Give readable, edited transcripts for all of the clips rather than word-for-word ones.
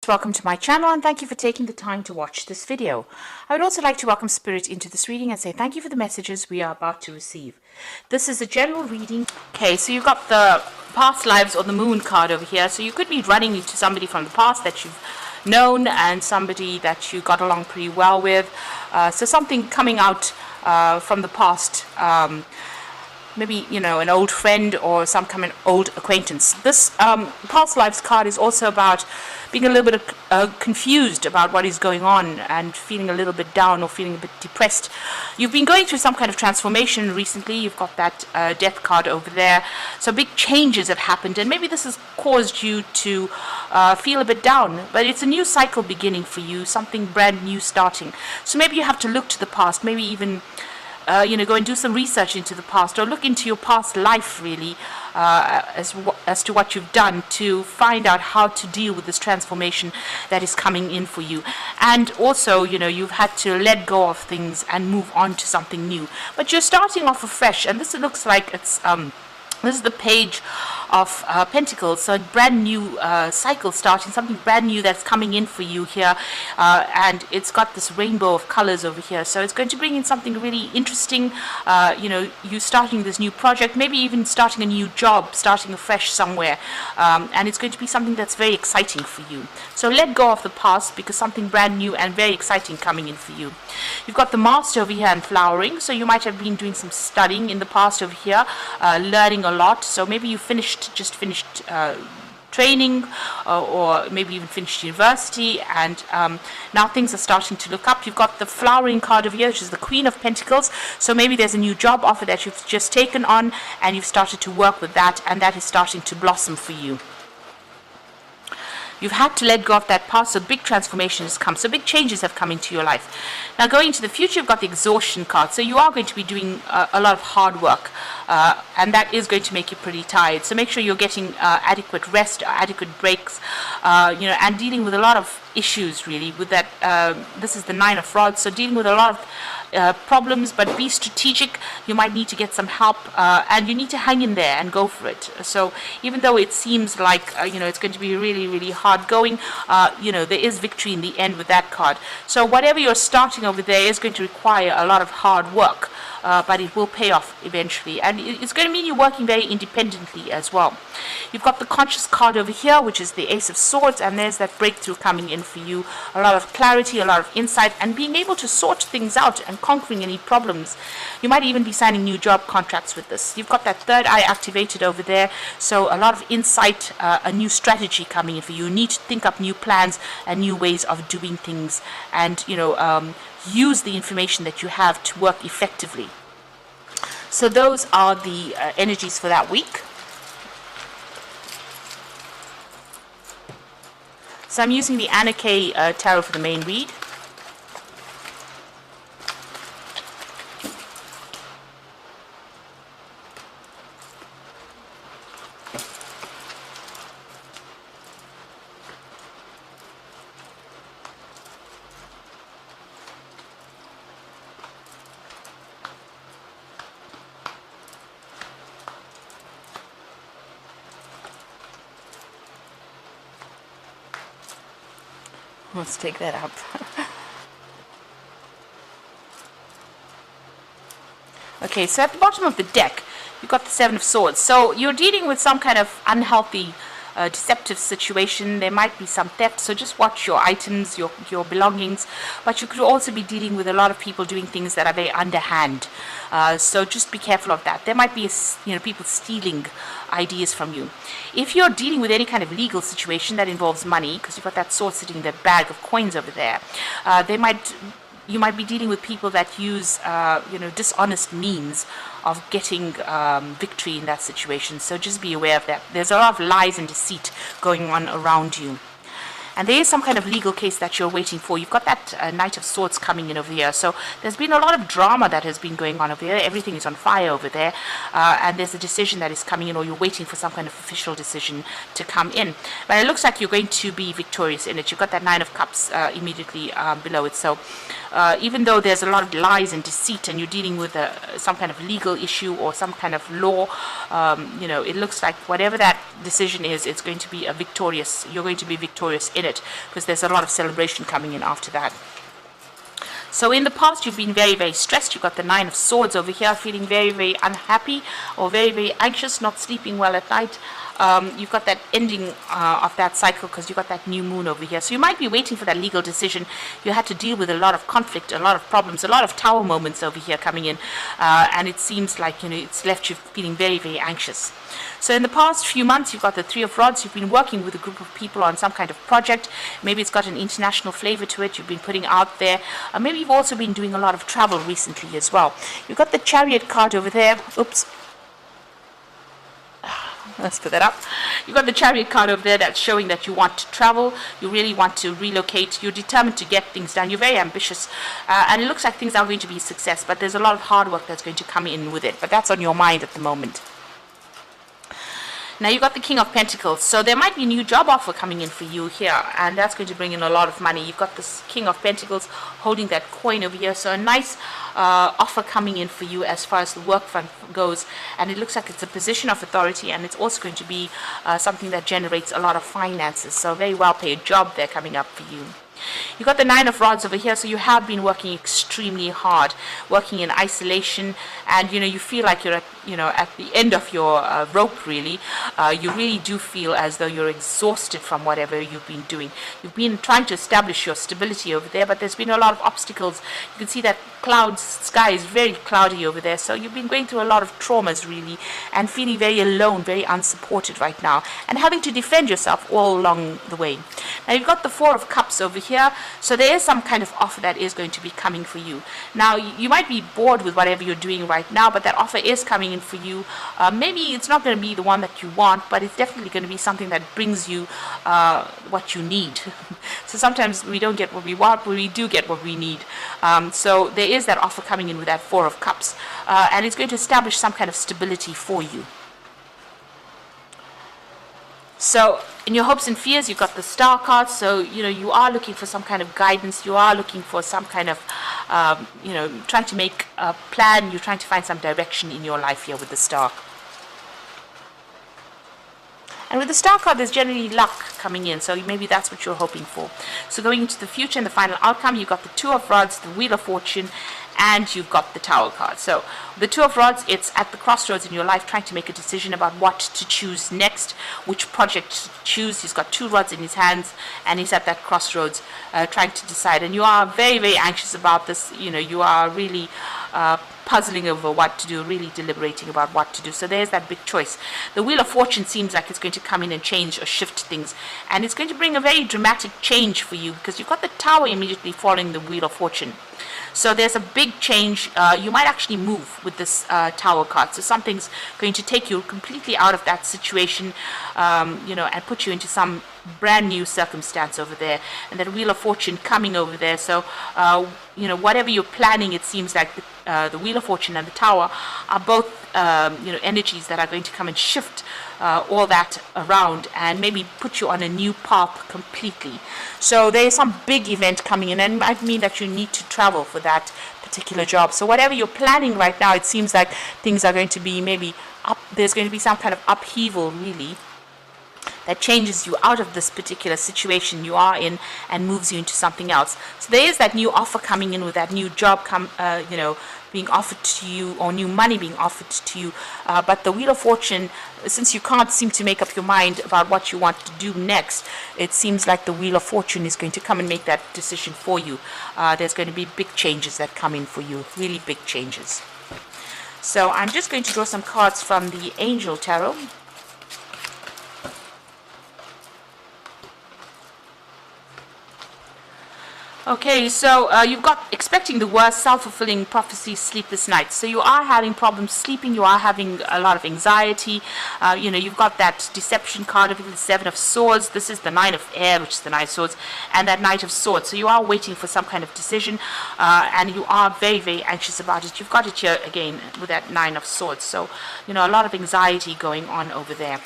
Welcome to my channel and thank you for taking the time to watch this video. I would also like to welcome Spirit into this reading and say thank you for the messages we are about to receive. This is a general reading. Okay, so you've got the past lives or the moon card over here. So you could be running into somebody from the past that you've known and somebody that you got along pretty well with. So something coming out from the past. Maybe, you know, an old friend or some kind of old acquaintance. This past lives card is also about being a little bit confused about what is going on and feeling a little bit down or feeling a bit depressed. You've been going through some kind of transformation recently. You've got that death card over there. So big changes have happened and maybe this has caused you to feel a bit down. But it's a new cycle beginning for you, something brand new starting. So maybe you have to look to the past, maybe even go and do some research into the past or look into your past life really as to what you've done to find out how to deal with this transformation that is coming in for you. And also, you've had to let go of things and move on to something new. But you're starting off afresh, and this looks like it's this is the Page of Pentacles, so a brand new cycle starting, something brand new that's coming in for you here, and it's got this rainbow of colors over here, so it's going to bring in something really interesting. You starting this new project, maybe even starting a new job, starting afresh somewhere, and it's going to be something that's very exciting for you. So let go of the past because something brand new and very exciting coming in for you. You've got the Master over here and flowering, so you might have been doing some studying in the past over here, learning a lot. So maybe you just finished training or maybe even finished university, and now things are starting to look up. You've got the flowering card over here, which is the Queen of Pentacles. So maybe there's a new job offer that you've just taken on and you've started to work with that, and that is starting to blossom for you. You've had to let go of that past, so big transformation has come. So big changes have come into your life. Now going into the future, you've got the Exhaustion card. So you are going to be doing a lot of hard work, and that is going to make you pretty tired. So make sure you're getting adequate rest, adequate breaks, and dealing with a lot of issues really with that. This is the Nine of Rods, so dealing with a lot of problems, but be strategic. You might need to get some help, and you need to hang in there and go for it. So even though it seems like it's going to be really, really hard going, there is victory in the end with that card. So whatever you're starting over there is going to require a lot of hard work, but it will pay off eventually, and it's going to mean you're working very independently as well. You've got the Conscious card over here, which is the Ace of Swords, and there's that breakthrough coming in for you. A lot of clarity, a lot of insight, and being able to sort things out and conquering any problems. You might even be signing new job contracts with this. You've got that third eye activated over there, so a lot of insight, a new strategy coming in for you. You need to think up new plans and new ways of doing things, and use the information that you have to work effectively. So those are the energies for that week. So I'm using the Anna K Tarot for the main read. Let's take that up. Okay, so at the bottom of the deck, you've got the Seven of Swords. So you're dealing with some kind of unhealthy, deceptive situation. There might be some theft, so just watch your items, your belongings. But you could also be dealing with a lot of people doing things that are very underhand. So just be careful of that. There might be people stealing ideas from you. If you're dealing with any kind of legal situation that involves money, because you've got that sword sitting in that bag of coins over there, you might be dealing with people that use dishonest means of getting victory in that situation. So just be aware of that. There's a lot of lies and deceit going on around you. And there is some kind of legal case that you're waiting for. You've got that Knight of Swords coming in over here. So there's been a lot of drama that has been going on over here. Everything is on fire over there. And there's a decision that is coming in, or you're waiting for some kind of official decision to come in. But it looks like you're going to be victorious in it. You've got that Nine of Cups immediately below it. So even though there's a lot of lies and deceit and you're dealing with some kind of legal issue or some kind of law, it looks like whatever that decision is, it's going to be you're going to be victorious in it, because there's a lot of celebration coming in after that. So in the past, you've been very, very stressed. You've got the Nine of Swords over here, feeling very, very unhappy or very, very anxious, not sleeping well at night. You've got that ending of that cycle because you've got that new moon over here. So you might be waiting for that legal decision. You had to deal with a lot of conflict, a lot of problems, a lot of tower moments over here coming in. And it seems like, it's left you feeling very, very anxious. So in the past few months, you've got the Three of Rods. You've been working with a group of people on some kind of project. Maybe it's got an international flavor to it. You've been putting out there. Maybe you've also been doing a lot of travel recently as well. You've got the Chariot card over there. Oops. Let's put that up. You've got the Chariot card over there that's showing that you want to travel. You really want to relocate. You're determined to get things done. You're very ambitious. And it looks like things are going to be a success. But there's a lot of hard work that's going to come in with it. But that's on your mind at the moment. Now you've got the King of Pentacles, so there might be a new job offer coming in for you here, and that's going to bring in a lot of money. You've got this King of Pentacles holding that coin over here, so a nice offer coming in for you as far as the work front goes, and it looks like it's a position of authority, and it's also going to be something that generates a lot of finances, so a very well paid job there coming up for you. You've got the Nine of Rods over here, so you have been working extremely hard, working in isolation, and you feel like you're at the end of your rope, really. You really do feel as though you're exhausted from whatever you've been doing. You've been trying to establish your stability over there, but there's been a lot of obstacles. You can see that sky is very cloudy over there, so you've been going through a lot of traumas, really, and feeling very alone, very unsupported right now, and having to defend yourself all along the way. Now you've got the Four of Cups over here, so there is some kind of offer that is going to be coming for you. Now you might be bored with whatever you're doing right now, but that offer is coming in for you. Maybe it's not going to be the one that you want, but it's definitely going to be something that brings you what you need. So sometimes we don't get what we want, but we do get what we need. So there is that offer coming in with that Four of Cups, and it's going to establish some kind of stability for you. So in your hopes and fears, you've got the Star card, so you are looking for some kind of guidance. You are looking for some kind of trying to make a plan. You're trying to find some direction in your life here with the Star. And with the Star card, there's generally luck coming in, so maybe that's what you're hoping for. So going into the future and the final outcome, you've got the Two of Rods, the Wheel of Fortune, and you've got the Tower card. So the Two of Rods, it's at the crossroads in your life, trying to make a decision about what to choose next, which project to choose. He's got two rods in his hands, and he's at that crossroads trying to decide. And you are very, very anxious about this. You are really puzzling over what to do, really deliberating about what to do. So there's that big choice. The Wheel of Fortune seems like it's going to come in and change or shift things, and it's going to bring a very dramatic change for you, because you've got the Tower immediately following the Wheel of Fortune. So there's a big change. You might actually move with this Tower card. So something's going to take you completely out of that situation, and put you into some brand new circumstance over there. And that Wheel of Fortune coming over there. So, whatever you're planning, it seems like the Wheel of Fortune and the Tower are both, energies that are going to come and shift all that around and maybe put you on a new path completely. So there is some big event coming in, and it might mean that you need to travel for that particular job. So whatever you're planning right now, it seems like things are going to be maybe up. There's going to be some kind of upheaval, really, that changes you out of this particular situation you are in and moves you into something else. So there is that new offer coming in with that new job being offered to you, or new money being offered to you. But the Wheel of Fortune, since you can't seem to make up your mind about what you want to do next, it seems like the Wheel of Fortune is going to come and make that decision for you. There's going to be big changes that come in for you, really big changes. So I'm just going to draw some cards from the Angel Tarot. Okay, so you've got expecting the worst, self-fulfilling prophecy, sleepless nights. So you are having problems sleeping, you are having a lot of anxiety. You've got that deception card of the Seven of Swords. This is the Nine of Air, which is the Nine of Swords, and that Knight of Swords. So you are waiting for some kind of decision, and you are very, very anxious about it. You've got it here again with that Nine of Swords. So, a lot of anxiety going on over there,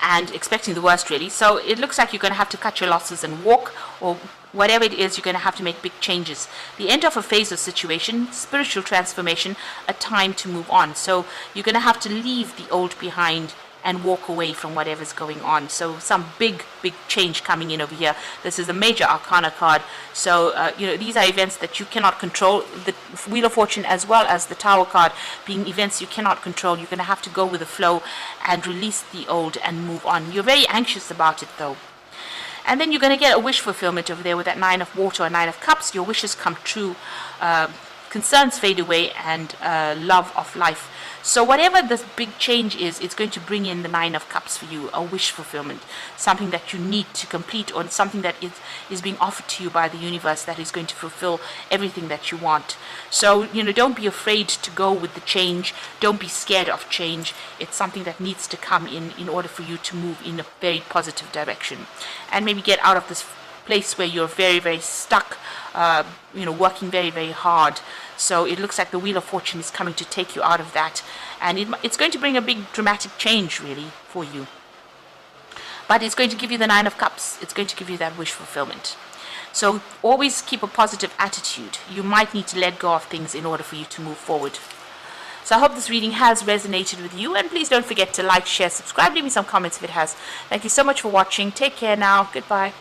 and expecting the worst, really. So it looks like you're going to have to cut your losses and walk, or whatever it is, you're going to have to make big changes. The end of a phase or situation, spiritual transformation, a time to move on. So you're going to have to leave the old behind and walk away from whatever's going on. So some big change coming in over here. This is a major arcana card. So these are events that you cannot control. The Wheel of Fortune, as well as the Tower card, being events you cannot control. You're going to have to go with the flow and release the old and move on. You're very anxious about it though. And then you're going to get a wish fulfillment over there with that Nine of Water or Nine of Cups. Your wishes come true, concerns fade away, and love of life. So whatever this big change is, it's going to bring in the Nine of Cups for you, a wish fulfillment, something that you need to complete, or something that is being offered to you by the universe that is going to fulfill everything that you want. So, don't be afraid to go with the change. Don't be scared of change. It's something that needs to come in order for you to move in a very positive direction. And maybe get out of this place where you're very, very stuck, working very, very hard. So it looks like the Wheel of Fortune is coming to take you out of that. And it's going to bring a big dramatic change, really, for you. But it's going to give you the Nine of Cups. It's going to give you that wish fulfillment. So always keep a positive attitude. You might need to let go of things in order for you to move forward. So I hope this reading has resonated with you. And please don't forget to like, share, subscribe. Leave me some comments if it has. Thank you so much for watching. Take care now. Goodbye.